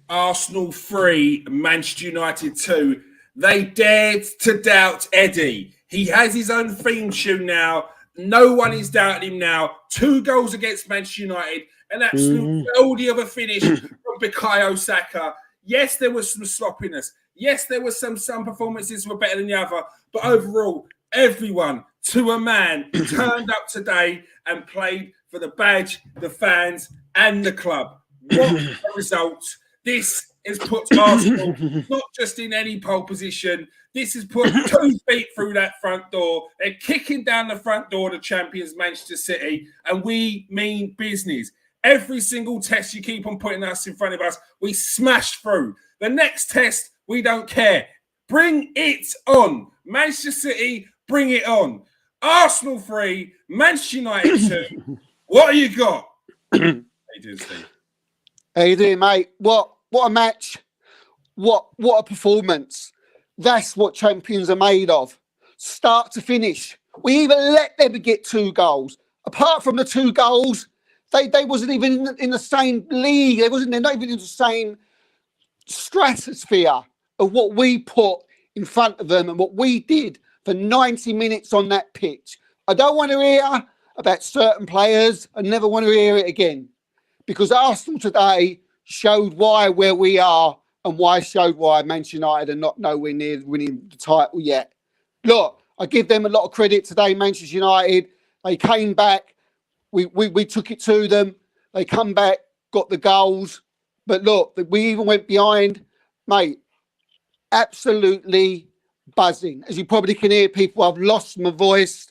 Arsenal 3, Manchester United 2. They dared to doubt Eddie. He has his own theme tune now. No one is doubting him now. 2 goals against Manchester United. An absolute worldie of a finish from Bukayo Saka. Yes, there was some sloppiness. Yes, there was some performances were better than the other. But overall, everyone, to a man, turned up today and played for the badge, the fans, and the club. What a result. This has put Arsenal not just in any pole position. This has put 2 feet through that front door. They're kicking down the front door to champions Manchester City, and we mean business. Every single test you keep on putting us in front of us, we smash through. The next test, we don't care. Bring it on. Manchester City, bring it on. Arsenal 3, Manchester United 2. What have you got? How you doing, Steve? How you doing, mate? What a match. What a performance. That's what champions are made of. Start to finish. We even let them get 2 goals. Apart from the 2 goals, they wasn't even in the same league. They're not even in the same stratosphere of what we put in front of them and what we did for 90 minutes on that pitch. I don't want to hear about certain players. I never want to hear it again. Because Arsenal today showed where we are and showed why Manchester United are not nowhere near winning the title yet. Look, I give them a lot of credit today, Manchester United. They came back. We took it to them. They come back, got the goals. But look, we even went behind. Mate, absolutely buzzing. As you probably can hear, people, I've lost my voice.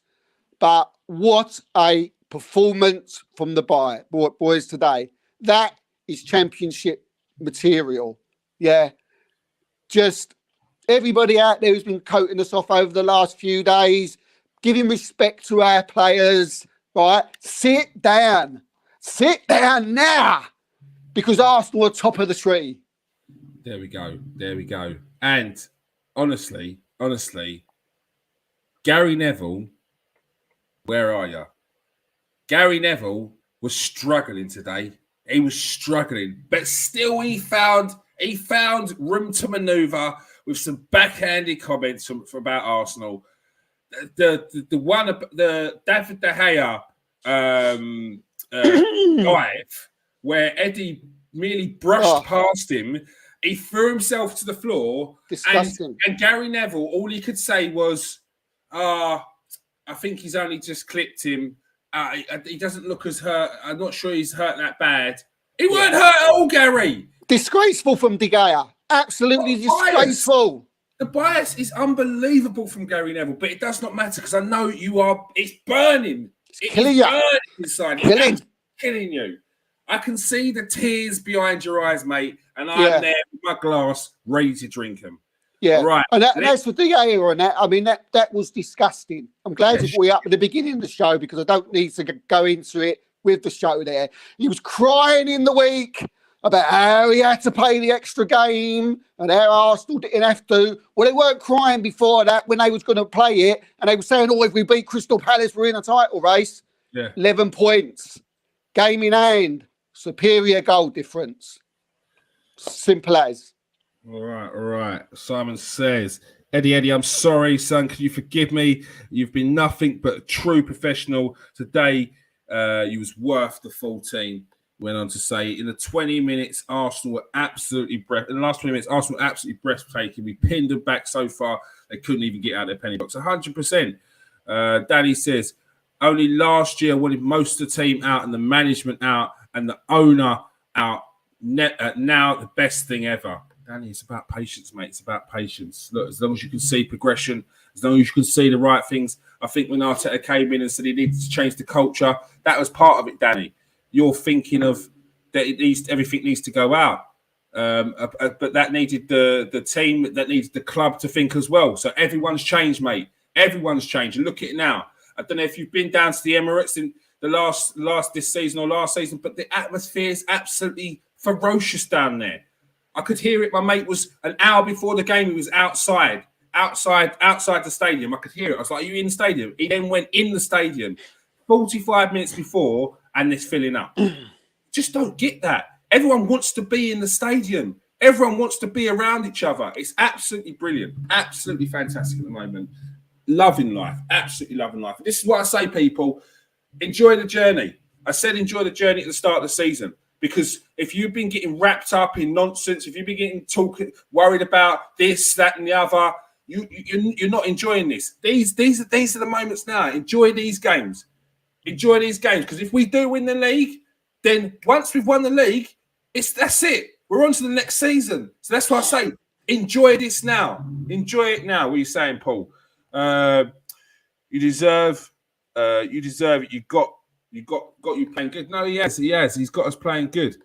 But what a performance from the boys today. That is championship material. Yeah. Just everybody out there who's been coating us off over the last few days, giving respect to our players, right? Sit down. Sit down now. Because Arsenal are top of the tree. There we go. And honestly, Gary Neville, where are you? Gary Neville was struggling today. He was struggling, but still he found room to manoeuvre with some backhanded comments from about Arsenal. The David De Gea dive where Eddie merely brushed past him. He threw himself to the floor. Disgusting. And Gary Neville, all he could say was, I think he's only just clipped him. He doesn't look as hurt. I'm not sure he's hurt that bad. He weren't hurt at all, Gary. Disgraceful from De Gea. Absolutely disgraceful. The bias is unbelievable from Gary Neville, but it does not matter because I know you are. It's burning. It's killing you. Burning inside. It's killing you. I can see the tears behind your eyes, mate, and I'm there with my glass, ready to drink them. Yeah, right. And that's for De Gea on that. I mean, that was disgusting. I'm glad you brought it up at the beginning of the show because I don't need to go into it with the show there. He was crying in the week about how he had to play the extra game and how Arsenal didn't have to. Well, they weren't crying before that when they was going to play it, and they were saying, "Oh, if we beat Crystal Palace, we're in a title race." Yeah, 11 points, game in hand, superior goal difference. Simple as. All right. Simon says, Eddie, I'm sorry, son. Can you forgive me? You've been nothing but a true professional. Today, you was worth the 14. Went on to say, in the 20 minutes, Arsenal were absolutely in the last 20 minutes, Arsenal were absolutely breathtaking. We pinned them back so far, they couldn't even get out of their penny box. 100%. Danny says, only last year wanted most of the team out and the management out and the owner out. Now, the best thing ever. Danny, it's about patience, mate. It's about patience. Look, as long as you can see progression, as long as you can see the right things. I think when Arteta came in and said he needed to change the culture, that was part of it, Danny. You're thinking of that everything needs to go out. But that needed the team, that needed the club to think as well. So everyone's changed, mate. Everyone's changed. And look at it now. I don't know if you've been down to the Emirates in the last this season or last season, but the atmosphere is absolutely ferocious down there. I could hear it. My mate was an hour before the game. He was outside the stadium. I could hear it. I was like, are you in the stadium? He then went in the stadium 45 minutes before and it's filling up. Just don't get that. Everyone wants to be in the stadium. Everyone wants to be around each other. It's absolutely brilliant, absolutely fantastic at the moment. Loving life, absolutely loving life. This is what I say, people. Enjoy the journey. I said enjoy the journey at the start of the season, because if you've been getting wrapped up in nonsense, if you've been worried about this, that, and the other, you're not enjoying this. These are the moments now. Enjoy these games. Enjoy these games, because if we do win the league, then once we've won the league, that's it. We're on to the next season. So that's why I say enjoy this now. Enjoy it now. What are you saying, Paul? You deserve it. You got you playing good. No, he has. He's got us playing good.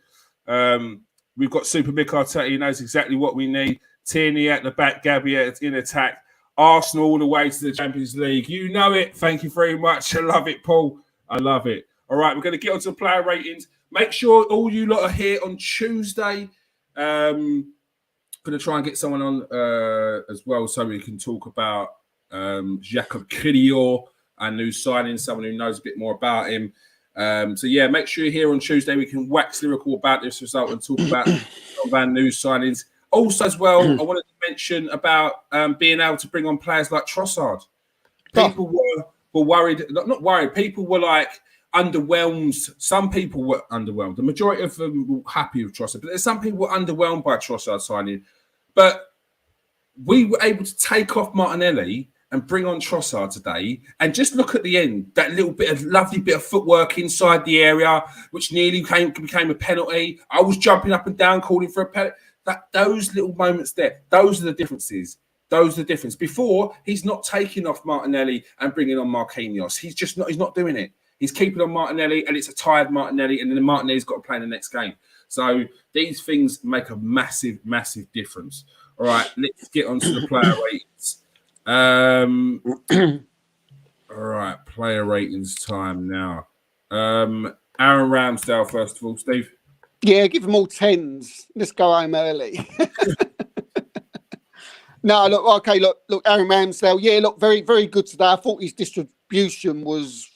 We've got Super Mick Arteta. He knows exactly what we need. Tierney at the back, Gabby in attack. Arsenal all the way to the Champions League. You know it. Thank you very much. I love it, Paul. I love it. All right, we're going to get on to the player ratings. Make sure all you lot are here on Tuesday. Going to try and get someone on as well so we can talk about Jacob Kiwior, our new signing, someone who knows a bit more about him. So, yeah, make sure you're here on Tuesday. We can wax lyrical about this result and talk about some of our new signings. Also, as well, I wanted to mention about being able to bring on players like Trossard. People were worried, not worried, people were like underwhelmed. Some people were underwhelmed. The majority of them were happy with Trossard, but there's some people were underwhelmed by Trossard signing. But we were able to take off Martinelli and bring on Trossard today, and just look at the end, that little bit of lovely bit of footwork inside the area, which nearly became a penalty. I was jumping up and down, calling for a penalty. Those little moments there, those are the differences. Those are the difference. Before, he's not taking off Martinelli and bringing on Marquinhos. He's not doing it. He's keeping on Martinelli, and it's a tired Martinelli, and then Martinelli's got to play in the next game. So these things make a massive, massive difference. All right, let's get on to the player ratings. All right, player ratings time now. Aaron Ramsdale, first of all, Steve. Yeah, give them all tens. Let's go home early. No, look, Aaron Ramsdale. Yeah, look, very, very good today. I thought his distribution was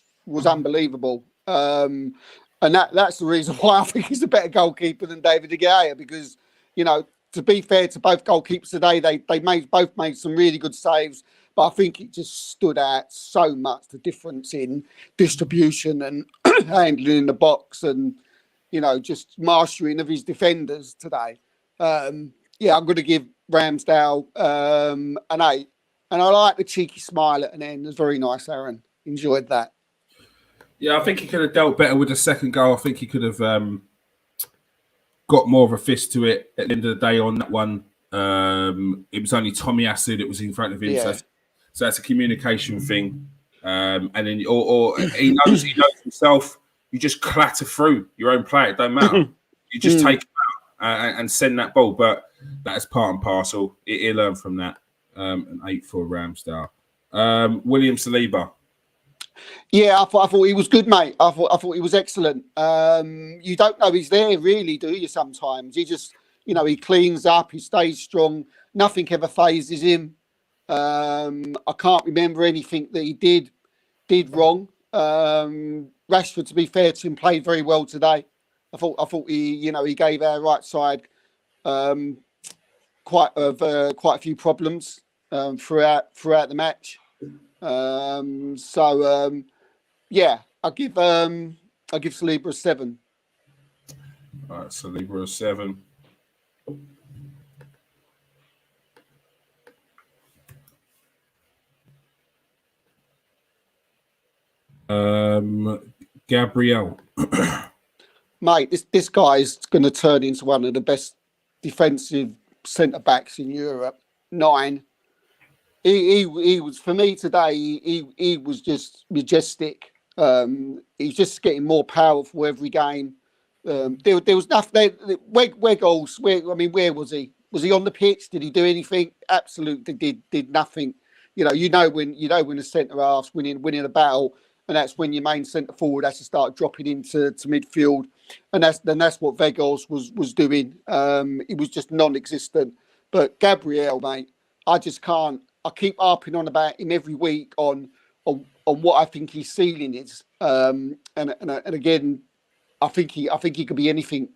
unbelievable, and that's the reason why I think he's a better goalkeeper than David De Gea. Because, you know, to be fair to both goalkeepers today, they both made some really good saves. But I think it just stood out so much, the difference in distribution and handling in the box, and, you know, just mastery of his defenders today. Yeah, I'm going to give Ramsdale an 8. And I like the cheeky smile at an end. It was very nice, Aaron. Enjoyed that. Yeah, I think he could have dealt better with the second goal. I think he could have got more of a fist to it at the end of the day on that one. It was only Tomiyasu that was in front of him. Yeah. So that's a communication thing. And then, or he knows himself. You just clatter through your own player. It don't matter. You just take him out and send that ball. But that is part and parcel. He'll learn from that. An 8 for Ramsdale. William Saliba. Yeah, I thought he was good, mate. I thought he was excellent. You don't know he's there, really, do you? Sometimes he just, you know, he cleans up, he stays strong. Nothing ever phases him. I can't remember anything that he did wrong. Rashford, to be fair to him, played very well today. I thought he gave our right side quite a few problems throughout the match. Yeah, I'll give Saliba a 7. All right, Saliba a 7. Gabriel. Mate, this guy is going to turn into one of the best defensive centre backs in Europe. 9. He was, for me today. He was just majestic. He's just getting more powerful every game. There was nothing. Where goals? Where was he? Was he on the pitch? Did he do anything? Absolutely did nothing. You know when a centre half's winning a battle, and that's when your main centre forward has to start dropping into midfield, and that's what Weghorst was doing. He was just non-existent. But Gabriel, mate, I just can't. I keep harping on about him every week on what I think his ceiling is. And again, I think he could be anything.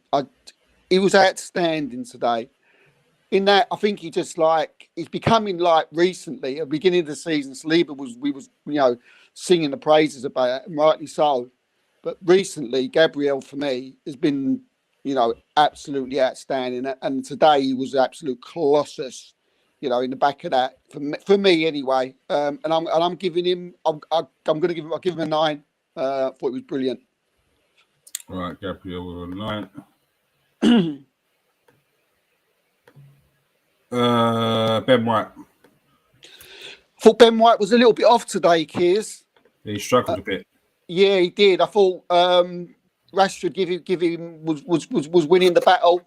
He was outstanding today. in that I think he just like he's becoming like recently at the beginning of the season. Saliba was singing the praises about it, and rightly so. But recently, Gabriel for me has been absolutely outstanding, and today he was absolute colossus. In the back of that for me anyway. And I'm giving him. I'm going to give him. I'll give him a 9. Thought it was brilliant. All right, Gabriel with a 9. Ben White. Thought Ben White was a little bit off today, Kears. He struggled a bit. Yeah, he did. I thought Rashford give him was winning the battle.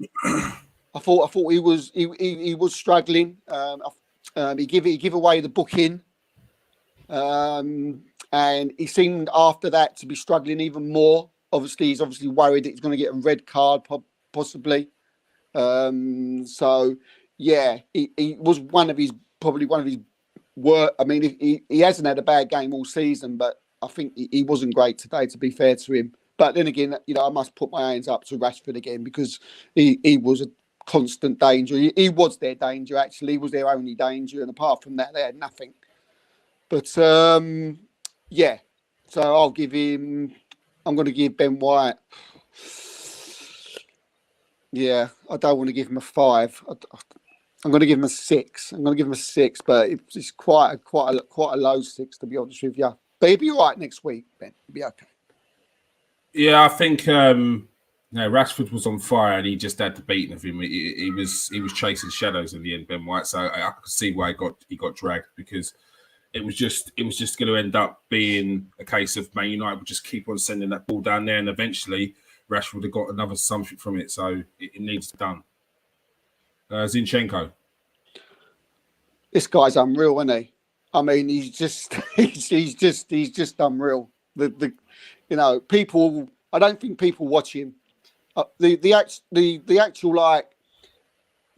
I thought he was struggling. He give away the booking, and he seemed after that to be struggling even more. Obviously, he's worried that he's going to get a red card, possibly. So yeah, he was probably one of his worst. I mean, he hasn't had a bad game all season, but I think he wasn't great today, to be fair to him. But then again, I must put my hands up to Rashford again because he was a constant danger. He was their danger, actually. He was their only danger. And apart from that, they had nothing. But, yeah. So I'm going to give Ben White. Yeah, I don't want to give him a 5. I'm going to give him a 6. But it's quite a low 6, to be honest with you. But he'll be all right next week, Ben. He'll be okay. Yeah, I think Rashford was on fire and he just had the beating of him. He was chasing shadows in the end, Ben White. So I could see why he got dragged, because it was just going to end up being a case of Man United would just keep on sending that ball down there, and eventually Rashford would have got another something from it. So it needs to be done. Zinchenko. This guy's unreal, isn't he? I mean, he's just unreal. People. I don't think people watch him. The actual, like,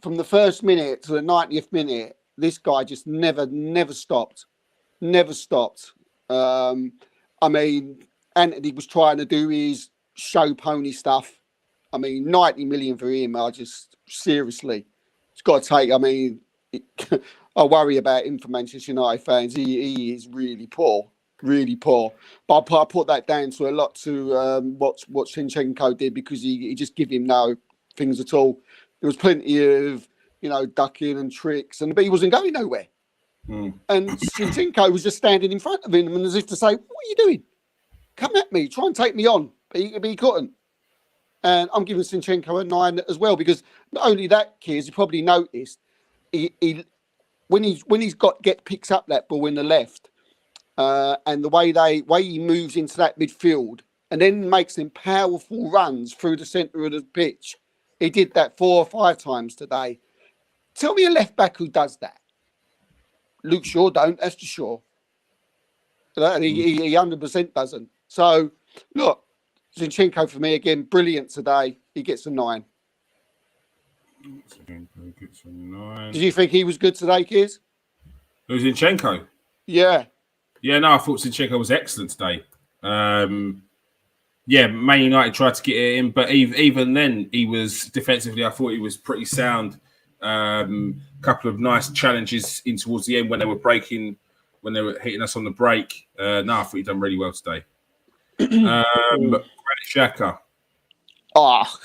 from the first minute to the 90th minute, this guy just never stopped. I mean, Anthony was trying to do his show pony stuff. I mean, 90 million for him. Seriously, it's got to take. I mean, I worry about him for Manchester United fans. He is really poor. But I put that down to a lot to what Zinchenko did, because he just give him no things at all. There was plenty of ducking and tricks, but he wasn't going nowhere. And Zinchenko was just standing in front of him, and as if to say, "What are you doing? Come at me, try and take me on." But he couldn't. And I'm giving Zinchenko a 9 as well, because not only that, kids, you probably noticed, when he's picks up that ball in the left, and the way he moves into that midfield and then makes them powerful runs through the centre of the pitch. He did that 4 or 5 times today. Tell me a left back who does that. Luke Shaw don't, that's for sure. He 100% doesn't. So, look, Zinchenko for me, again, brilliant today. He gets a 9. Did you think he was good today, kids? Who's Zinchenko? Yeah. Yeah, no, I thought Zinchenko was excellent today. Yeah, Man United tried to get it in, but even then, he was defensively, I thought he was pretty sound. Couple of nice challenges in towards the end when they were hitting us on the break. No, I thought he done really well today. Granit Xhaka. Oh,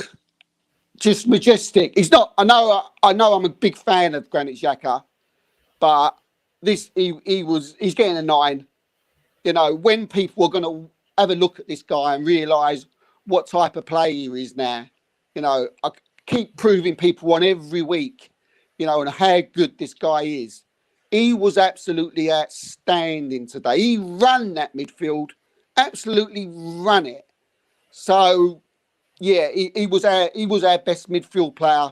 just majestic. He's not. I know. I'm a big fan of Granit Xhaka, but he's getting a 9. When people are going to have a look at this guy and realise what type of player he is now, I keep proving people on every week, and how good this guy is. He was absolutely outstanding today. He ran that midfield, absolutely ran it. So, yeah, he was our best midfield player.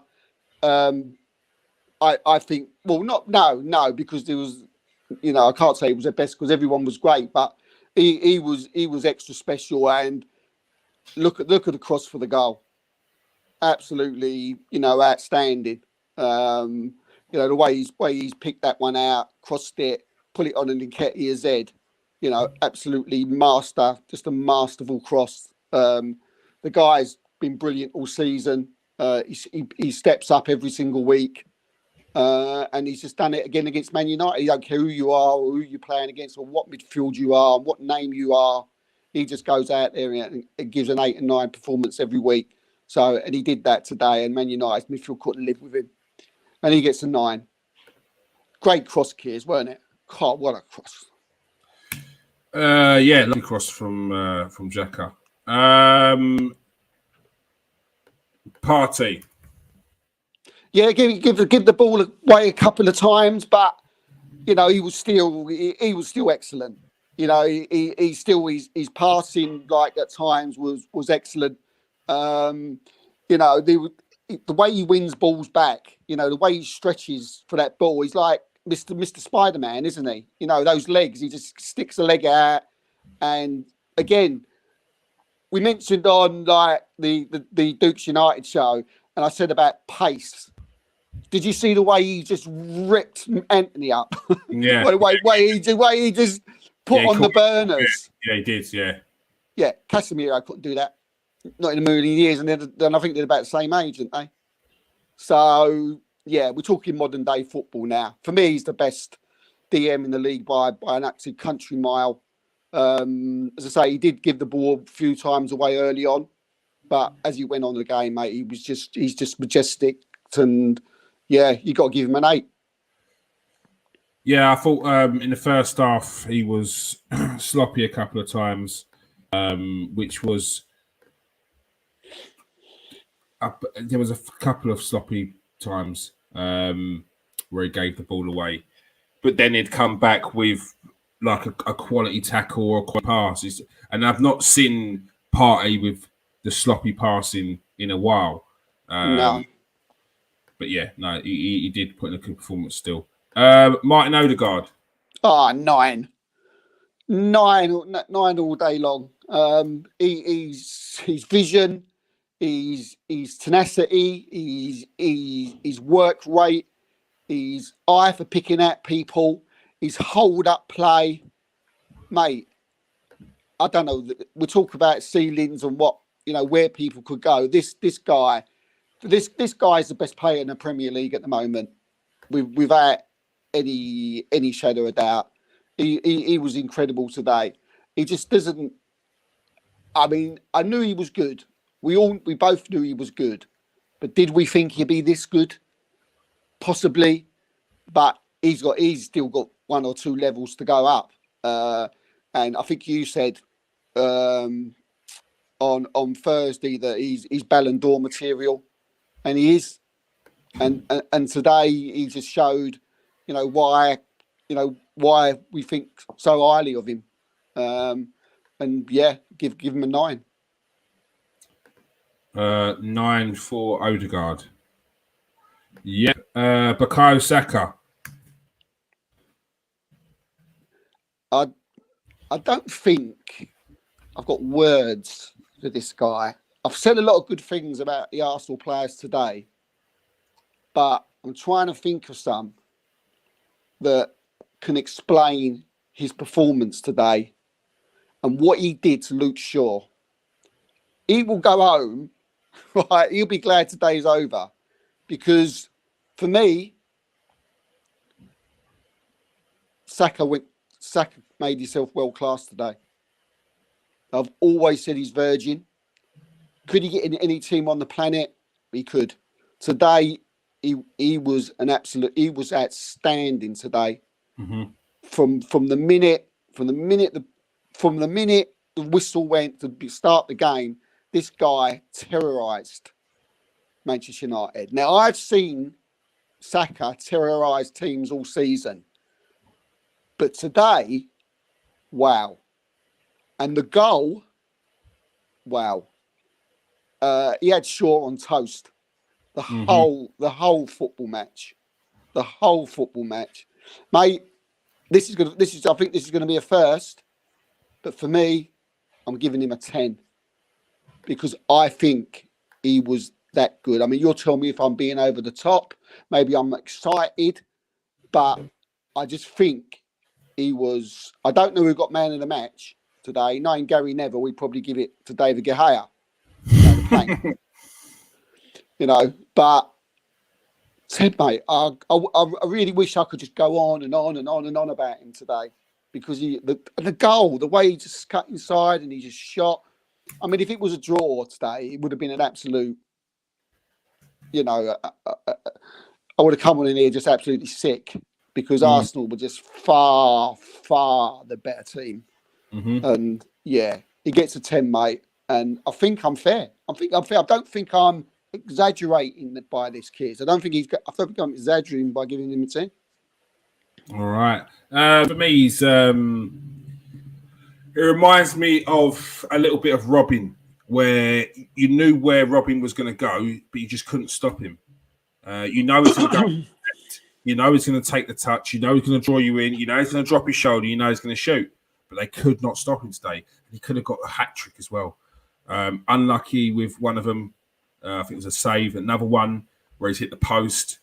I think. Well, no, because there was, I can't say he was the best because everyone was great, but he was extra special. And look at the cross for the goal, absolutely, outstanding. The way he's picked that one out, crossed it, put it on an Nketiah's head, absolutely just a masterful cross. The guy's been brilliant all season. He steps up every single week. And he's just done it again against Man United. He don't care who you are or who you're playing against or what midfield you are, what name you are. He just goes out there and gives an 8 and 9 performance every week. So, and he did that today, and Man United's midfield couldn't live with him. And he gets a 9. Great cross, Kears, weren't it? God, what a cross. Yeah, lovely cross from Xhaka. Partey. Yeah, give the ball away a couple of times, but you know he was still excellent. You know he still his passing like at times was excellent. You know the way he wins balls back. You know the way he stretches for that ball. He's like Mr. Spider-Man, isn't he? You know those legs. He just sticks the leg out, and again, we mentioned on like the Dukes United show, and I said about pace. Did you see the way he just ripped Anthony up? Yeah. the way he just put on the burners. Yeah, he did. Yeah. Yeah, Casemiro couldn't do that. Not in a million years, and then I think they're about the same age, aren't they? So yeah, we're talking modern day football now. For me, he's the best DM in the league by an absolute country mile. As I say, he did give the ball a few times away early on, but as he went on the game, mate, he's just majestic and. Yeah, you got to give him an 8. Yeah, I thought in the first half he was sloppy a couple of times, which was there was a couple of sloppy times where he gave the ball away, but then he'd come back with like a quality tackle or a quality pass. And I've not seen Partey with the sloppy passing in a while. No. But yeah, no, he did put in a good performance still. Martin Odegaard. 9. 9 all day long. He's vision, he's tenacity, his work rate, his eye for picking out people, his hold up play. Mate, I don't know. We talk about ceilings and what, you know, where people could go. This guy is the best player in the Premier League at the moment, without any shadow of doubt. He was incredible today. He just doesn't. I mean, I knew he was good. We both knew he was good, but did we think he'd be this good? Possibly, but he's still got 1 or 2 levels to go up. And I think you said on Thursday that he's Ballon d'Or material. And he is, and today he just showed, you know, why we think so highly of him, and yeah, give him a 9. 9 for Odegaard. Yeah, Bukayo Saka. I don't think I've got words for this guy. I've said a lot of good things about the Arsenal players today, but I'm trying to think of some that can explain his performance today and what he did to Luke Shaw. He will go home, right? He'll be glad today's over, because for me, Saka made himself world class today. I've always said he's virgin. Could he get in any team on the planet? He could. Today, he was outstanding today. Mm-hmm. From the minute the whistle went to start the game, this guy terrorised Manchester United. Now, I've seen Saka terrorise teams all season, but today, wow! And the goal, wow! He had Shaw on toast the whole football match, mate. I think this is gonna be a first, but for me, I'm giving him a 10 because I think he was that good. I mean, you'll tell me if I'm being over the top. Maybe I'm excited, but I just think he was. I don't know who got man of the match today. Knowing Gary Neville, we'd probably give it to David De Gea. You know, but Ted, mate, I really wish I could just go on and on and on and on about him today, because the goal, the way he just cut inside and he just shot. I mean, if it was a draw today, it would have been an absolute, you know, I would have come on in here just absolutely sick, because Arsenal were just far, far the better team. And yeah, he gets a 10, mate. And I think I'm fair. I don't think I'm exaggerating by this kid. I think I'm exaggerating by giving him a 10. All right. For me, he's, it reminds me of a little bit of Robin, where you knew where Robin was going to go, but you just couldn't stop him. You know he's going to go. You know he's going to take the touch. You know he's going to draw you in. You know he's going to drop his shoulder. You know he's going to shoot. But they could not stop him today. He could have got a hat trick as well. Unlucky with one of them. I think it was a save. Another one where he's hit the post.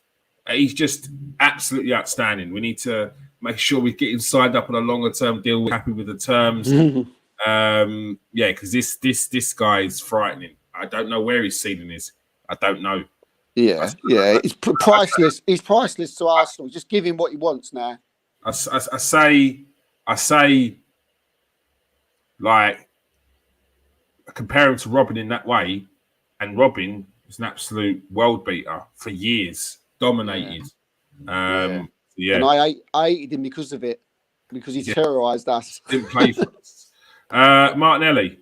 He's just absolutely outstanding. We need to make sure we get him signed up on a longer term deal. We're happy with the terms. Because this guy is frightening. I don't know where his ceiling is. I don't know. Yeah. It's priceless. He's priceless to Arsenal. Just give him what he wants now. I say, like, compare him to Robin in that way, and Robin is an absolute world beater for years, dominated. And I hated him because of it, because he terrorised us. Didn't play for us. Martinelli.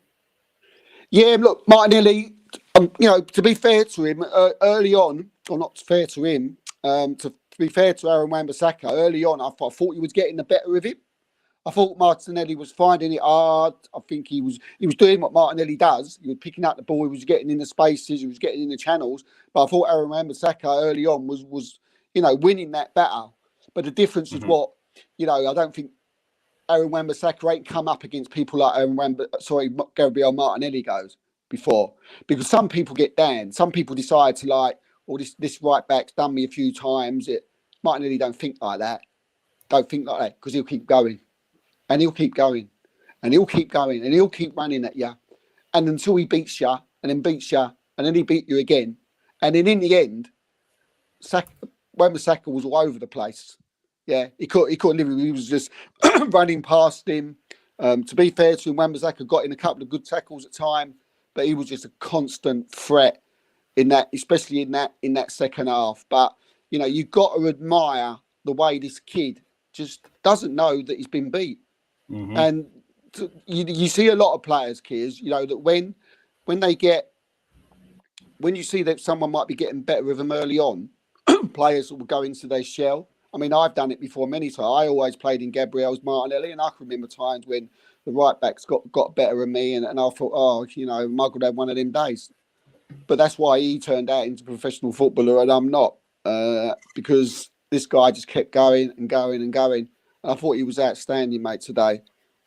Yeah, look, Martinelli. To be fair to him, early on, or not fair to him, to be fair to Aaron Wan-Bissaka, early on, I thought he was getting the better of him. I thought Martinelli was finding it hard. I think he was doing what Martinelli does. He was picking up the ball. He was getting in the spaces. He was getting in the channels. But I thought Aaron Wan-Bissaka early on was winning that battle. But the difference is what, I don't think Aaron Wan-Bissaka ain't come up against people like Gabriel Martinelli goes before. Because some people get down. Some people decide to this right back's done me a few times. Martinelli don't think like that. Don't think like that, because he'll keep going. And he'll keep going, and he'll keep going, and he'll keep running at you, and until he beats you, and then beats you, and then he beat you again, and then in the end, Wan-Bissaka was all over the place. Yeah, he couldn't live. He was just running past him. To be fair to him, Wan-Bissaka got in a couple of good tackles at time, but he was just a constant threat in that, especially in that second half. But you've got to admire the way this kid just doesn't know that he's been beat. And you see a lot of players, Kears, that when you see that someone might be getting better with them early on, players will go into their shell. I mean, I've done it before many times. I always played in Gabriel's Martinelli, and I can remember times when the right backs got better than me, and I thought, Michael had one of them days. But that's why he turned out into a professional footballer, and I'm not, because this guy just kept going and going and going. I thought he was outstanding, mate, today.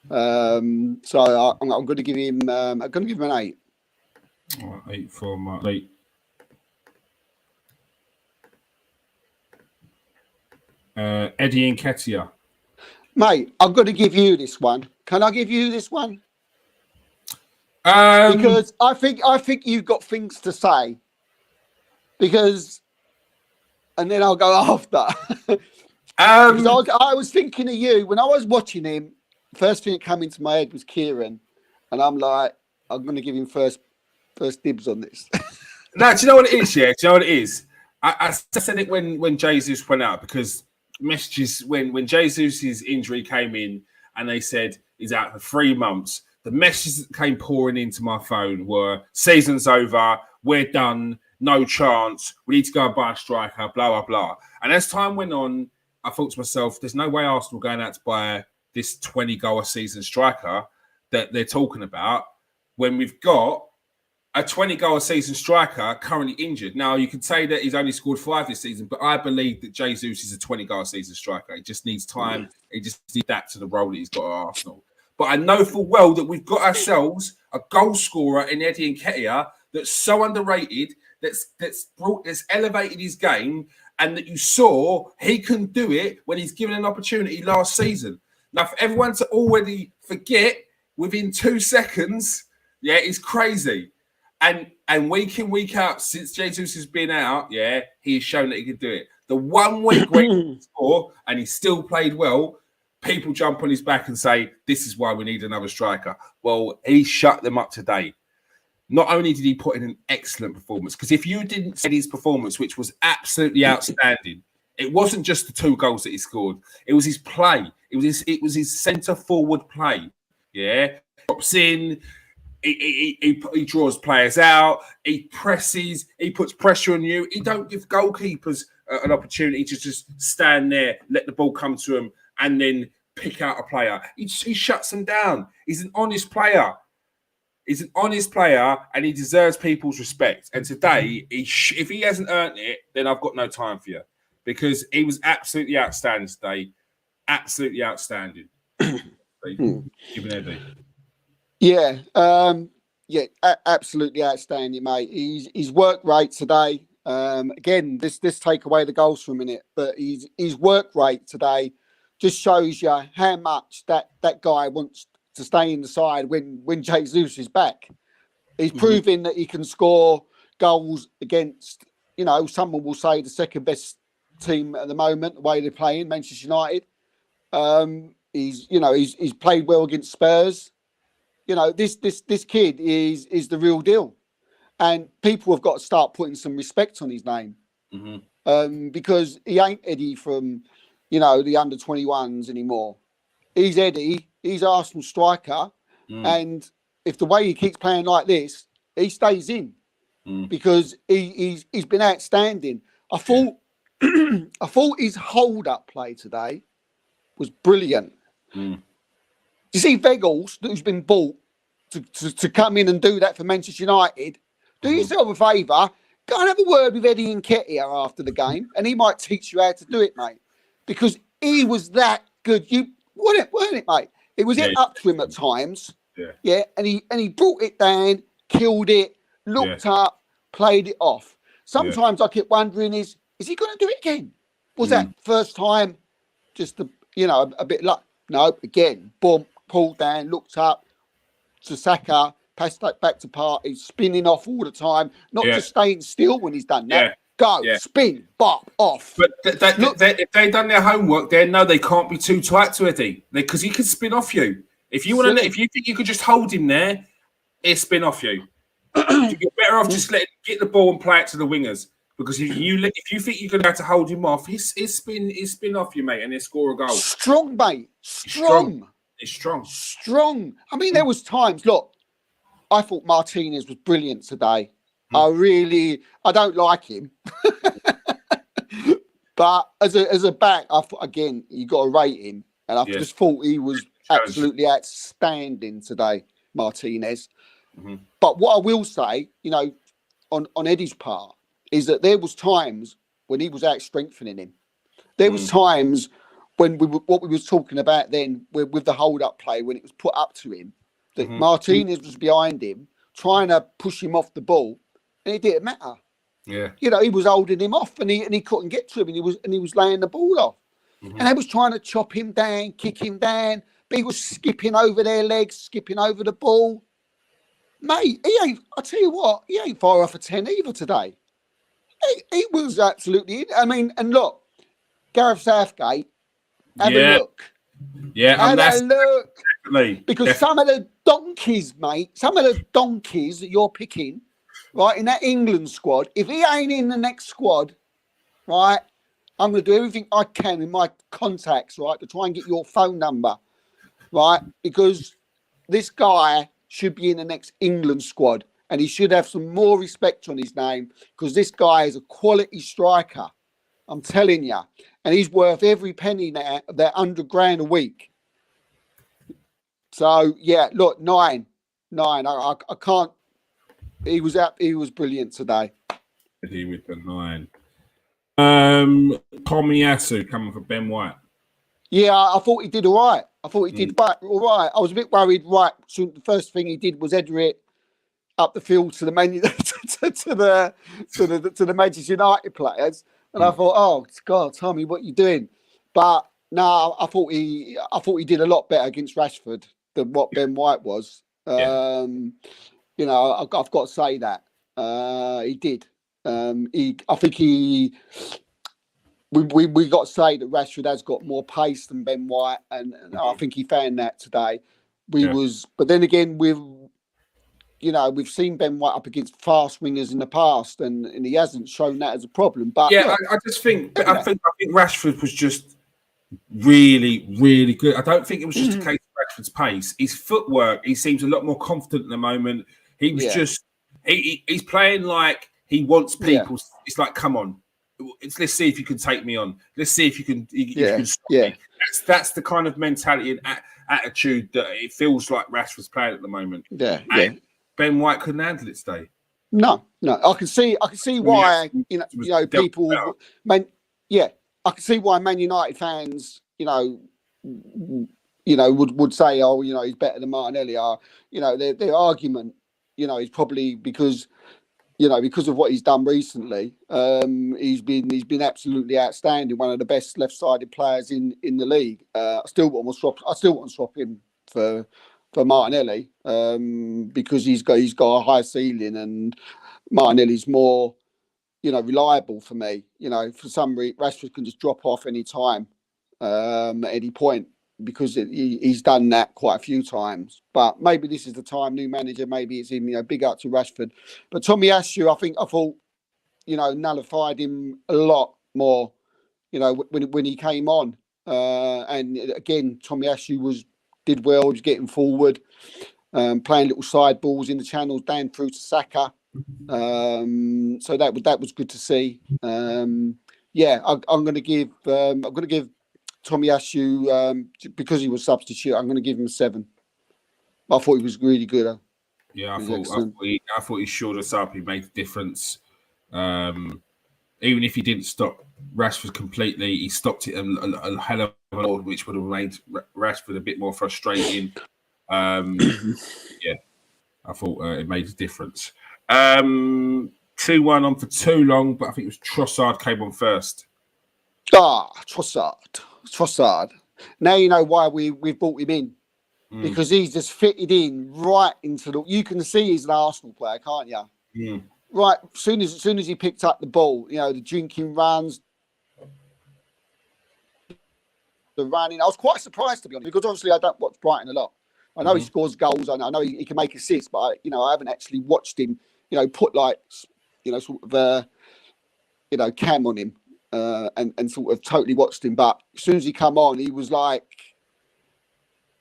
So I'm going to give him. I'm going to give him an 8. All right, 8 for Mark. 8. Eddie Nketiah. Mate, I'm going to give you this one. Can I give you this one? Because I think you've got things to say. And then I'll go after. Because I was thinking of you when I was watching him. First thing that came into my head was Kieran, and I'm like, I'm going to give him first dibs on this. No, do you know what it is? Yeah, do you know what it is? I said it when Jesus went out, because messages when Jesus' injury came in and they said he's out for 3 months. The messages that came pouring into my phone were, season's over, we're done, no chance, we need to go and buy a striker, blah, blah, blah. And as time went on, I thought to myself, there's no way Arsenal going out to buy this 20-goal a season striker that they're talking about when we've got a 20-goal a season striker currently injured. Now, you could say that he's only scored 5 this season, but I believe that Jesus is a 20-goal a season striker. He just needs time. He just needs to adapt to the role that he's got at Arsenal. But I know full well that we've got ourselves a goal scorer in Eddie Nketiah that's so underrated, that's elevated his game, and that you saw he can do it when he's given an opportunity last season. Now, for everyone to already forget within 2 seconds, yeah, it's crazy. And And week in, week out, since Jesus has been out, he has shown that he can do it. The 1 week where he scored and he still played well, people jump on his back and say, this is why we need another striker. Well, he shut them up today. Not only did he put in an excellent performance, because if you didn't see his performance, which was absolutely outstanding, it wasn't just the 2 goals that he scored. It was his play. It was his centre forward play. Yeah, drops in. He draws players out. He presses. He puts pressure on you. He don't give goalkeepers an opportunity to just stand there, let the ball come to him, and then pick out a player. He shuts them down. He's an honest player. He's an honest player, and he deserves people's respect. And today, if he hasn't earned it, then I've got no time for you, because he was absolutely outstanding today. Absolutely outstanding. Give an Eddie. Yeah, absolutely outstanding, mate. His work rate today. Again, this take away the goals for a minute, but his work rate today just shows you how much that guy wants to stay in the side when Jesus is back. He's proving that he can score goals against, someone will say the second best team at the moment, the way they're playing, Manchester United. He's played well against Spurs. This kid is the real deal, and people have got to start putting some respect on his name, because he ain't Eddie from, the under-21s anymore. He's Eddie. He's Arsenal striker, and if the way he keeps playing like this, he stays in, because he's been outstanding. I thought I thought his hold-up play today was brilliant. You see Vegas, who's been bought to come in and do that for Manchester United, do yourself a favour, go and have a word with Eddie Nketiah after the game, and he might teach you how to do it, mate. Because he was that good. Weren't it, mate? It was up to him at times. Yeah. And he brought it down, killed it, looked up, played it off. Sometimes I kept wondering, is he going to do it again? Was that first time just a bit like, no, again, boom, pulled down, looked up to Saka, passed that back to Partey, spinning off all the time, not just staying still when he's done that. Go, spin, bop, off. But if they've done their homework, they know they can't be too tight to Eddie, because he can spin off you. If you if you think you could just hold him there, he'll spin off you. You're better off just letting him get the ball and play it to the wingers. Because if you think you're going to have to hold him off, he's spin off you, mate, and he'll score a goal. Strong, mate. Strong. He's strong. Strong. I mean, there was times. Look, I thought Martinez was brilliant today. I don't like him, but as a back, I thought, again, you got to rate him, and I just thought he was absolutely outstanding today, Martinez. But what I will say, on Eddie's part, is that there was times when he was out strengthening him. There was times when what we was talking about then with the hold-up play, when it was put up to him, that Martinez was behind him, trying to push him off the ball, and it didn't matter. Yeah, he was holding him off, and he couldn't get to him, and he was laying the ball off, and they was trying to chop him down, kick him down, but he was skipping over their legs, skipping over the ball. Mate, he ain't. I tell you what, he ain't far off a 10 either today. He was absolutely. I mean, and look, Gareth Southgate, have a look. Yeah, have a look. Definitely. Because some of the donkeys, mate, some of the donkeys that you're picking, right, in that England squad, if he ain't in the next squad, right, I'm going to do everything I can in my contacts, right, to try and get your phone number, right, because this guy should be in the next England squad. And he should have some more respect on his name, because this guy is a quality striker. I'm telling you. And he's worth every penny now of that £100,000 a week. So, yeah, look, 9. I can't. He was brilliant today. He with the 9. Tomiyasu coming for Ben White. Yeah, I thought he did all right. I all right. I was a bit worried. Right. So the first thing he did was header it up the field to the to the Manchester United players, and I thought, oh God, Tommy, what are you doing? But no, I thought he did a lot better against Rashford than what Ben White was. I've got to say that. He did. I think we got to say that Rashford has got more pace than Ben White, and I think he found that today. But then again, we've seen Ben White up against fast wingers in the past, and he hasn't shown that as a problem. But yeah, I think Rashford was just really, really good. I don't think it was just a case of Rashford's pace. His footwork, he seems a lot more confident at the moment. He was just he's playing like he wants people. It's like, come on, let's see if you can take me on. Let's see if you can. Stop me. That's the kind of mentality and attitude that it feels like Rashford's playing at the moment. And Ben White couldn't handle it today. No. I can see why people. I can see why Man United fans, would say, oh, he's better than Martinelli. Their argument, is probably because of what he's done recently. He's been absolutely outstanding, one of the best left-sided players in the league. I still want to swap him for Martinelli because he's got a high ceiling, and Martinelli's more reliable for me. For some reason, Rashford can just drop off any time, at any point, because he's done that quite a few times. But maybe this is the time, new manager, maybe it's him, big up to Rashford. But Tomiyasu, I thought, nullified him a lot more, when he came on. And again, Tomiyasu did well, was getting forward, playing little side balls in the channels down through to Saka. So that was good to see. I'm going to give Tomiyasu, because he was substitute, I'm going to give him a 7. I thought he was really good. Yeah, I thought he shored us up. He made a difference. Even if he didn't stop Rashford completely, he stopped it a hell of a lot, which would have made Rashford a bit more frustrating. I thought it made a difference. 2-1 on for too long, but I think it was Trossard came on first. Trossard. Now you know why we've brought him in. Because he's just fitted in right into the. You can see he's an Arsenal player, can't you? Right, as soon as he picked up the ball, the drinking runs, the running. I was quite surprised, to be honest, because obviously I don't watch Brighton a lot. I know he scores goals. I know he can make assists, but I haven't actually watched him. Put sort of cam on him and sort of totally watched him. But as soon as he come on, he was like.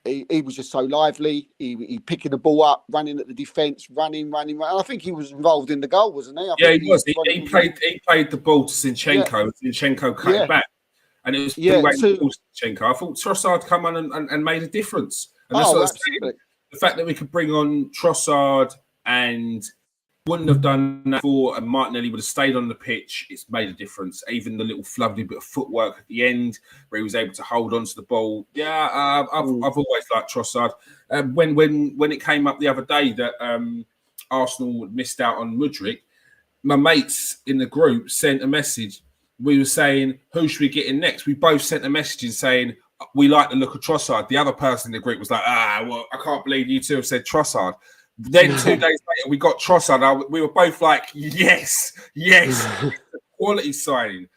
He was just so lively. He picking the ball up, running at the defence, running. And I think he was involved in the goal, wasn't he? He was. He played the ball to Zinchenko. Yeah. Zinchenko cut it back, and it was the ball to Zinchenko. I thought Trossard come on and made a difference. And that's what absolutely. The fact that we could bring on Trossard and wouldn't have done that before, and Martinelli would have stayed on the pitch. It's made a difference. Even the little fluffy bit of footwork at the end, where he was able to hold on to the ball. Yeah, I've always liked Trossard. When it came up the other day that Arsenal missed out on Mudryk, my mates in the group sent a message. We were saying, who should we get in next? We both sent a message saying, we like the look of Trossard. The other person in the group was like, well, I can't believe you two have said Trossard. Then 2 days later, we got Trossard. We were both like, yes. A quality signing.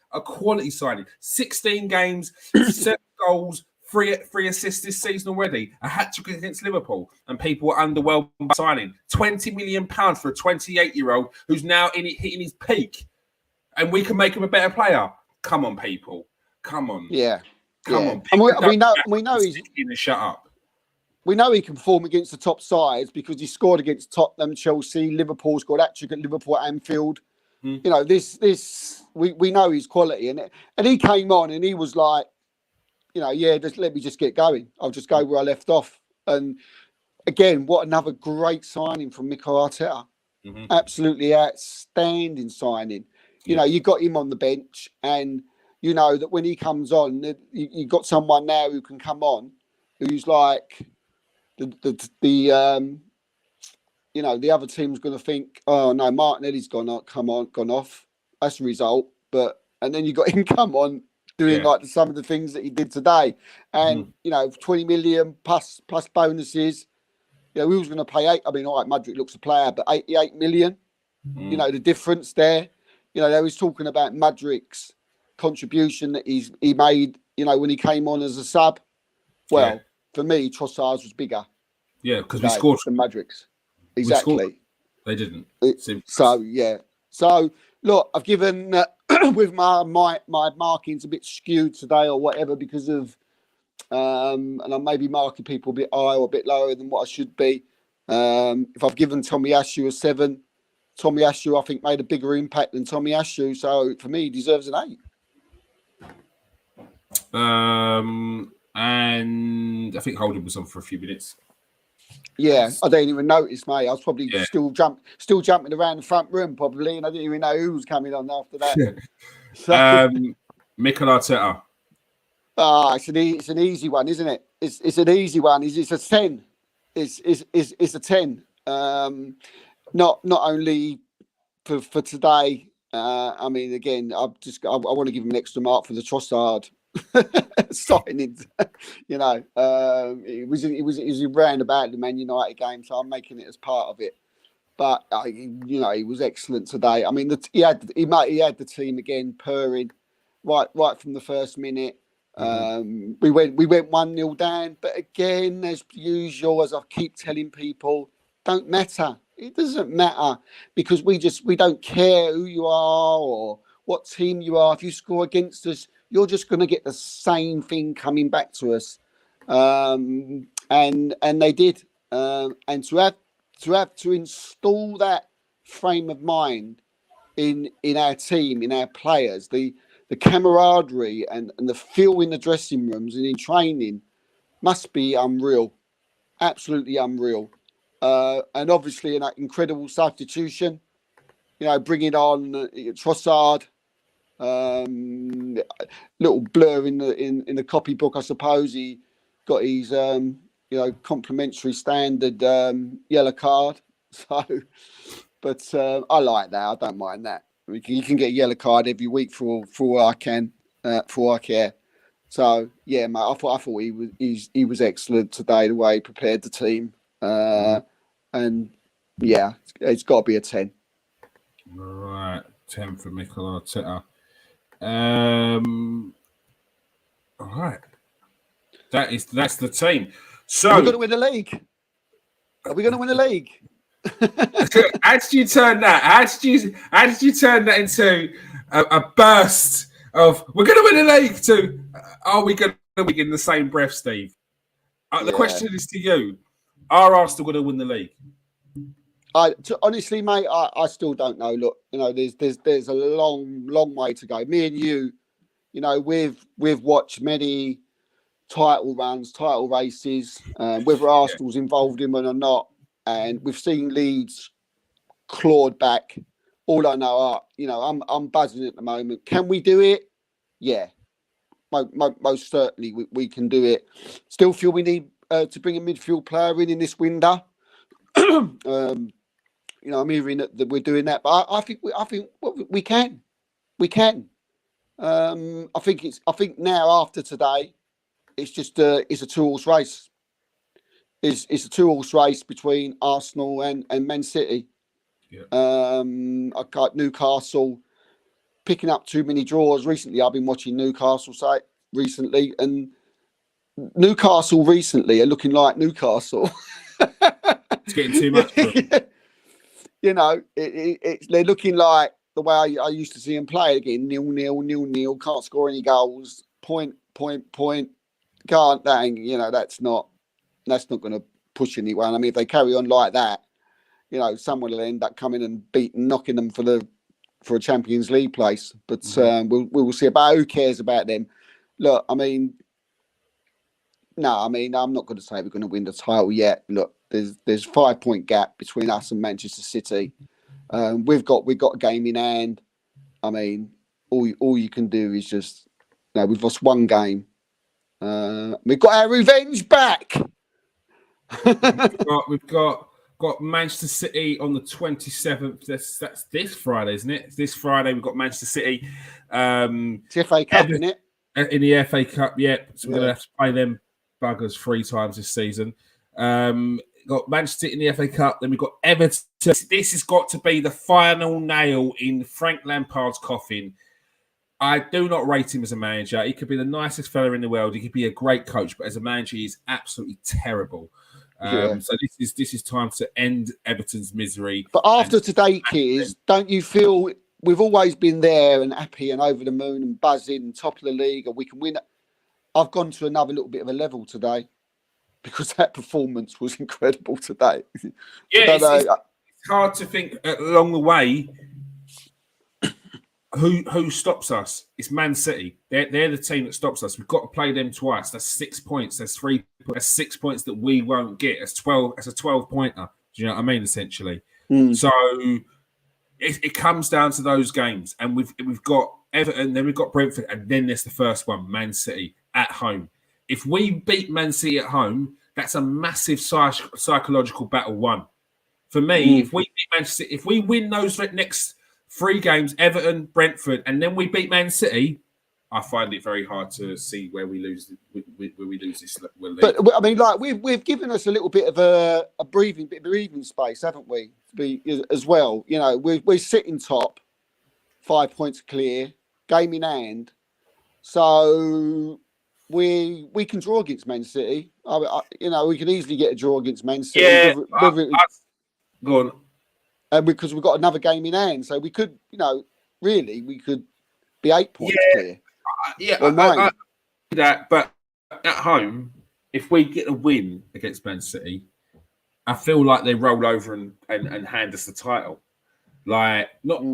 16 games, 7 goals, 3 assists this season already. A hat-trick against Liverpool. And people were underwhelmed by signing. £20 million for a 28-year-old who's now hitting his peak. And we can make him a better player. Come on, people. Come on. Yeah. Come on. And we know he's in the shut up. We know he can perform against the top sides because he scored against Tottenham, Chelsea, Liverpool, scored hat-trick at Liverpool at Anfield. We know his quality. And he came on and he was like, just let me just get going. I'll just go where I left off. And again, what another great signing from Mikel Arteta. Absolutely outstanding signing. You got him on the bench, and you know that when he comes on, you got someone now who can come on, who's like the other team's going to think, oh no, Martinelli's gone off. That's the result. And then you got him come on doing like some of the things that he did today, and 20 million plus bonuses. We was going to pay 8. I mean, all right, Mudryk looks a player, but 88 million. You know, the difference there. You know, they was talking about Mudrik's contribution that he made, you know, when he came on as a sub. Well, for me, Trossard's was bigger. Yeah, because we scored than Mudrik's. Exactly. They didn't. So yeah. So look, I've given with my markings a bit skewed today or whatever because of and I'm maybe marking people a bit high or a bit lower than what I should be. If I've given Tomiyasu a 7, Tomiyasu I think made a bigger impact than Tomiyasu, so for me he deserves an 8. And I think Holden was on for a few minutes. Yeah, I didn't even notice, mate. I was probably still jumping around the front room, probably, and I didn't even know who was coming on after that. Mikel Arteta. It's an easy one, isn't it? It's an easy one. It's a 10. It's a 10. Not only for today. I mean, again, I want to give him an extra mark for the Trossard signing. You know, it was around about the Man United game, so I'm making it as part of it. But you know, he was excellent today. I mean, he had the team again purring right from the first minute. We went 1-0 down, but again, as usual, as I keep telling people, don't matter. It doesn't matter because we don't care who you are or what team you are. If you score against us, you're just going to get the same thing coming back to us. And they did. And to have to install that frame of mind in our team, in our players, the camaraderie and the feel in the dressing rooms and in training must be unreal, absolutely unreal. And obviously, an incredible substitution. You know, bringing on Trossard, little blur in the copybook, I suppose. He got his complimentary standard yellow card. So, but I like that. I don't mind that. You can get a yellow card every week for all I can, for all I care. So yeah, mate, I thought he was excellent today. The way he prepared the team, and yeah, it's got to be a 10. All right, 10 for Mikel Arteta. All right, that's the team. So we're going to win the league. Are we going to win the league? How did you turn that? How did you turn that into a burst of we're going to win the league to are we going to win in the same breath, Steve? The question is to you: are Arsenal going to win the league? Honestly, mate, I still don't know. Look, you know, there's a long way to go. Me and you know, we've watched many title runs, title races, whether Arsenal's involved in them or not. And we've seen Leeds clawed back. All I know, I'm buzzing at the moment. Can we do it? Yeah, most certainly we can do it. Still feel we need to bring a midfield player in this window. You know, I'm hearing that we're doing that, but I think we can. We can. I think now after today, it's just it's a 2-horse race. It's a 2-horse race between Arsenal and Man City. Yeah. I got Newcastle picking up too many draws recently. I've been watching Newcastle site recently, and Newcastle recently are looking like Newcastle. It's getting too much. You know, they're looking like the way I used to see them play again. 0-0, can't score any goals. Point. Can't. That's not going to push anyone. I mean, if they carry on like that, you know, someone will end up coming and knocking them for a Champions League place. But we will see. But who cares about them? Look, I mean, I'm not going to say we're going to win the title yet. Look, there's 5-point gap between us and Manchester City. We've got a game in hand. I mean, all you can do is just, we've lost one game. We've got our revenge back. We've got Manchester City on the 27th. That's this Friday, isn't it? This Friday we've got Manchester City. It's the FA Cup, isn't it? In the FA Cup, yeah. So we're going to have to play them buggers 3 times this season. got Manchester City in the FA Cup, then we've got Everton. This has got to be the final nail in Frank Lampard's coffin. I do not rate him as a manager. He could be the nicest fella in the world. He could be a great coach, but as a manager, he's absolutely terrible. So this is time to end Everton's misery. But after today, Kears, don't you feel we've always been there and happy and over the moon and buzzing, top of the league, and we can win? I've gone to another little bit of a level today because that performance was incredible today. Yeah, it's hard to think along the way. Who stops us? It's Man City. They're the team that stops us. We've got to play them twice. That's 6 points. That's 3. That's 6 points that we won't get. That's 12. That's a 12-pointer. Do you know what I mean? Essentially. So it comes down to those games, and we've got Everton, then we've got Brentford, and then there's the first one, Man City at home. If we beat Man City at home, that's a massive psychological battle won. For me, if we beat Manchester City, if we win those next 3 games, Everton, Brentford, and then we beat Man City, I find it very hard to see where we lose this. But I mean, like we've given us a little bit of a breathing space, haven't we? As well, you know, we're sitting top, 5 points clear, game in hand, so we can draw against Man City. You know, we can easily get a draw against Man City. Yeah, go on. And because we've got another game in hand, so we could, you know, really we could be 8 points clear. Or 9. That, but at home, if we get a win against Man City, I feel like they roll over and hand us the title. Like not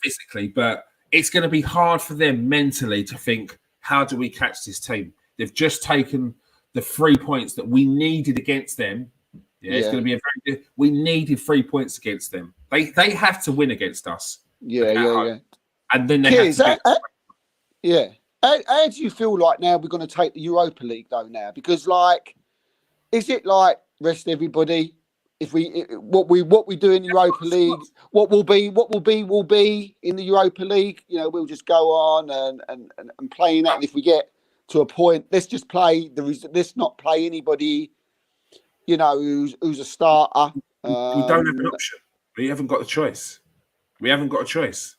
physically, but it's going to be hard for them mentally to think, how do we catch this team? They've just taken the 3 points that we needed against them. It's going to be we needed 3 points against them. They have to win against us. Yeah. And then they have to How do you feel like now we're going to take the Europa League though now? Because like, is it like rest everybody? If what we do in the Europa League, what will be in the Europa League. You know, we'll just go on and play in that. And if we get to a point, let's just play. Let's not play anybody. You know, who's a starter. We don't have an option. We haven't got a choice. We haven't got a choice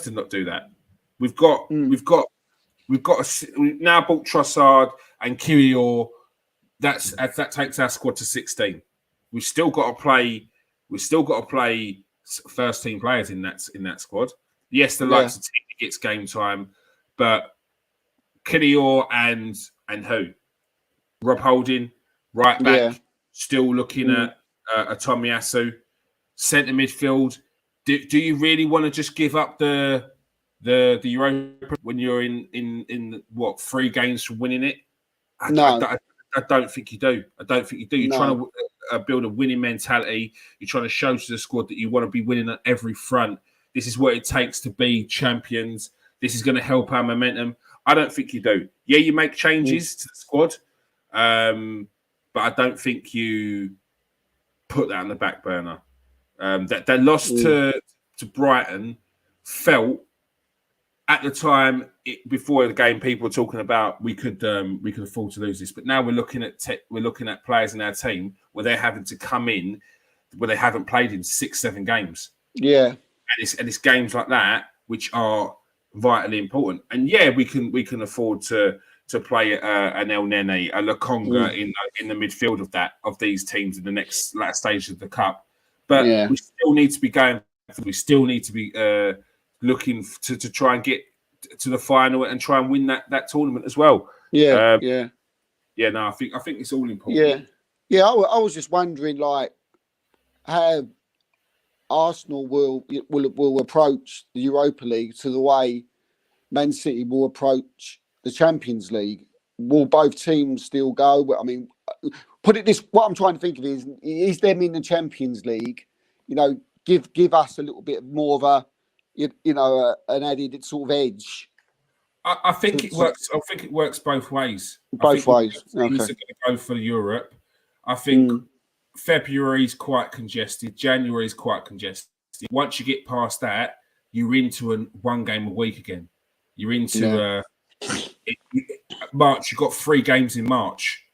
to not do that. We've now bought Trossard and Kiwior. That takes our squad to 16. We've still got to play first team players in that squad. Yes, the likes of team that gets game time, but Kiwior and who? Rob Holding, right back, still looking at Tomiyasu, centre midfield. Do you really want to just give up the Europa when you're in 3 games from winning it? I don't think you do. You're trying to build a winning mentality. You're trying to show to the squad that you want to be winning at every front. This is what it takes to be champions. This is going to help our momentum. I don't think you do. Yeah, you make changes to the squad, but I don't think you put that on the back burner. That loss to Brighton felt at the time before the game, people were talking about we could afford to lose this, but now we're looking at players in our team where they're having to come in where they haven't played in 6-7 games. Yeah, and it's games like that which are vitally important. And yeah, we can afford to play an El Nene, a Lokonga in the midfield of these teams in the next stage of the cup. But we still need to be going. We still need to be looking to try and get to the final and try and win that tournament as well. No, I think it's all important. I was just wondering, like, how Arsenal will approach the Europa League to the way Man City will approach the Champions League. Will both teams still go? I mean, put it this: what I'm trying to think of is them in the Champions League. You know, give us a little bit more of a, an added sort of edge. I think it works. I think it works both ways. Both ways. Teams are going to go for Europe. I think February is quite congested. January is quite congested. Once you get past that, you're into one game a week again. You're into March. You've got 3 games in March.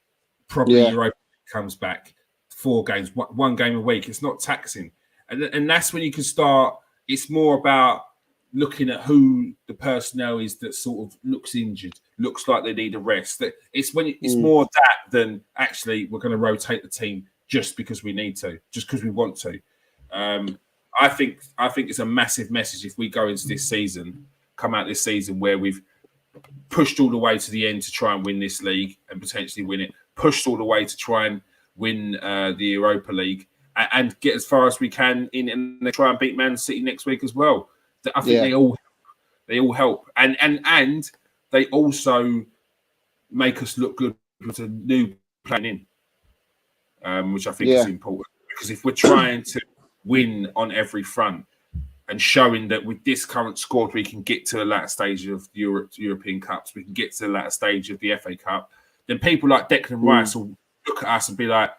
Probably Europa comes back. 4 games, 1 game a week. It's not taxing, and that's when you can start. It's more about looking at who the personnel is that sort of looks injured, looks like they need a rest. That it's when it's more that than actually we're going to rotate the team just because we need to, just because we want to. I think it's a massive message if we go into this season, come out this season where we've pushed all the way to the end to try and win this league and potentially win it, pushed all the way to try and win the Europa League and get as far as we can in and try and beat Man City next week as well. I think they all help, and they also make us look good with a new planning, which I think is important, because if we're trying to win on every front and showing that with this current squad we can get to the latter stage of European Cups, we can get to the latter stage of the FA Cup, then people like Declan Rice will look at us and be like,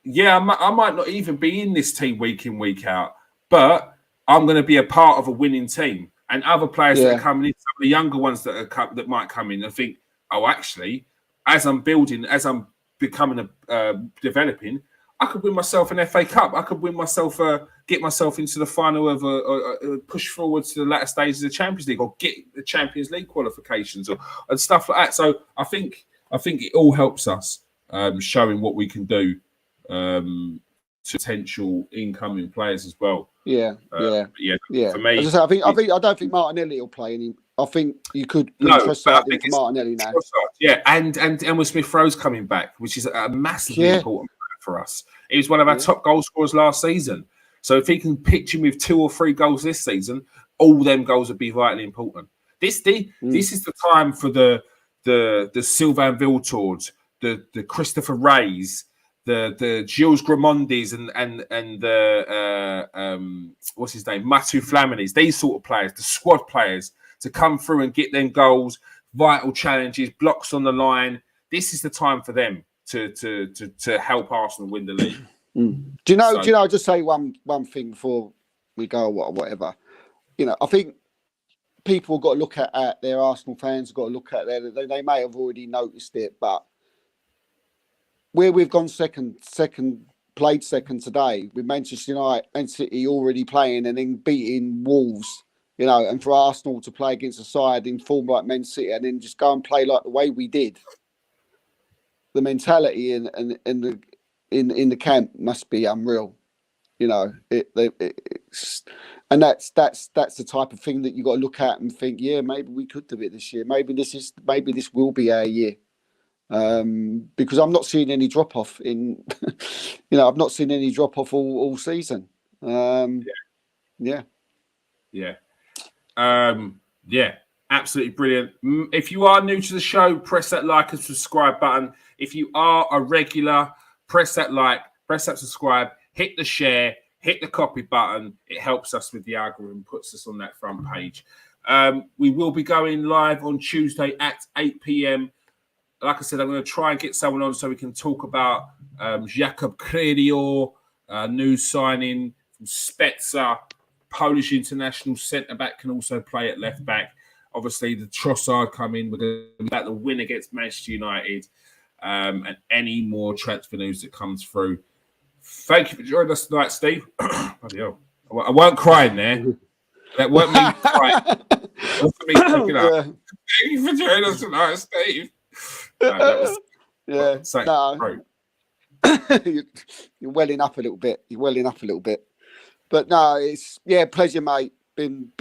yeah, I might not even be in this team week in, week out, but I'm going to be a part of a winning team. And other players that are coming in, some of the younger ones that might come in and think, oh, actually, as I'm building, as I'm becoming developing, I could win myself an FA Cup. I could win myself, get myself into the final of a push forward to the latter stages of the Champions League, or get the Champions League qualifications, and stuff like that. So I think it all helps us showing what we can do to potential incoming players as well. Yeah. For me, as I say, I don't think Martinelli will play any. I think you could Trossard in for Martinelli now. Yeah, and with Smith Rowe's coming back, which is a massively important player for us. He was one of our top goal scorers last season. So if he can pitch him with 2 or 3 goals this season, all them goals would be vitally important. This is the time for the Sylvain Wiltord, the Christopher Rays, the Gilles Grimondis and the what's his name, Matu Flamini's, these sort of players, the squad players, to come through and get them goals, vital challenges, blocks on the line. This is the time for them to help Arsenal win the league. Do you know? I'll just say one thing before we go, whatever. You know, I think people have got to look at their Arsenal fans have got to look at they may have already noticed it, but where we've gone played second today with Manchester United and City already playing and then beating Wolves, you know, and for Arsenal to play against a side in form like Man City and then just go and play like the way we did, the mentality in the camp must be unreal, you know. And that's the type of thing that you got to look at and think, yeah, maybe we could do it this year. Maybe this will be our year. Because I'm not seeing any drop off in, you know, I've not seen any drop off all season. Absolutely brilliant. If you are new to the show, press that like and subscribe button. If you are a regular, press that like, press that subscribe, hit the share, hit the copy button. It helps us with the algorithm, puts us on that front page. We will be going live on Tuesday at 8 p.m. Like I said, I'm going to try and get someone on so we can talk about Jakub Kredio, new signing from Spezia, Polish international centre-back, can also play at left-back. Obviously, the Trossard coming. We're going to be about the win against Manchester United and any more transfer news that comes through. Thank you for joining us tonight, Steve. Bloody hell. I weren't crying there. That weren't me crying. That was me picking up. Thank you for joining us tonight, Steve. You're welling up a little bit. But no, it's pleasure, mate. Been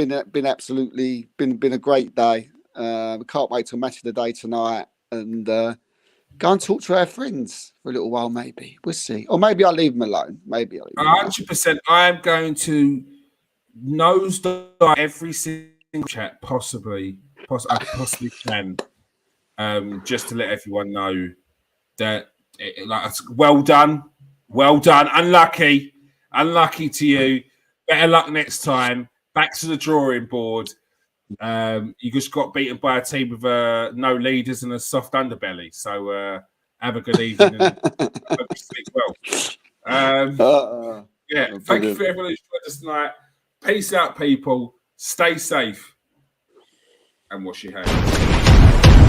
absolutely been a great day. Can't wait till match of the day tonight and go and talk to our friends for a little while. Maybe we'll see, or maybe I'll leave them alone. 100%. I am going to nosedive every single chat I possibly can. Just to let everyone know that, well done. Unlucky to you. Better luck next time. Back to the drawing board. You just got beaten by a team with no leaders and a soft underbelly. So have a good evening and hope you sleep well. Thank you for everyone who's joined us tonight. Peace out, people. Stay safe and wash your hands.